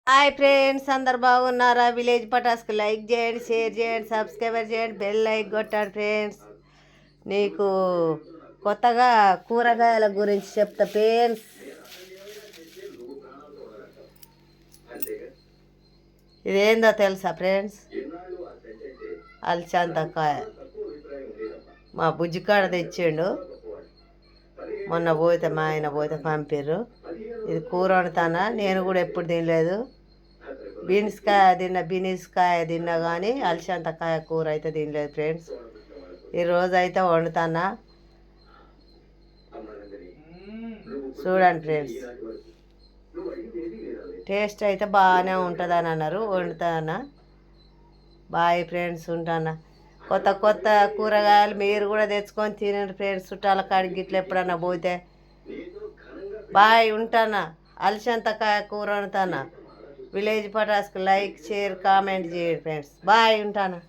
Hi friends, అందరు బాగున్నారా? Village పటాస్కి like చేయండి, షేర్ చేయండి, సబ్స్క్రైబర్ చేయండి, బెల్ లైక్ కొట్టండి ఫ్రెండ్స్. నీకు కొత్తగా కూరగాయల గురించి చెప్తా ఫ్రెండ్స్. ఇదేందో తెలుసా ఫ్రెండ్స్? అల్చంతకాయ మా బుజ్జికాడ తెచ్చిండు. మొన్న పోతే మా ఆయన పోతే పంపిర్రు. ఇది కూర వండుతానా, నేను కూడా ఎప్పుడు తినలేదు. బీన్స్ కాయ తిన్నా కానీ అలసంతకాయ కూర అయితే తినలేదు ఫ్రెండ్స్. ఈరోజు అయితే వండుతానా, చూడండి ఫ్రెండ్స్. టేస్ట్ అయితే బాగానే ఉంటుందని అన్నారు, వండుతానా. బాయ్ ఫ్రెండ్స్, ఉంటానా. కొత్త కొత్త కూరగాయలు మీరు కూడా తెచ్చుకొని తినండి ఫ్రెండ్స్. చుట్టాల కాడికి ఇట్లా ఎప్పుడన్నా పోతే. బాయ్, ఉంటానా. అలసంతకాయ కూర వండుతానా. విలేజ్ పటాస్కి లైక్ షేర్ కామెంట్ చేయండి ఫ్రెండ్స్. బాయ్, ఉంటానా.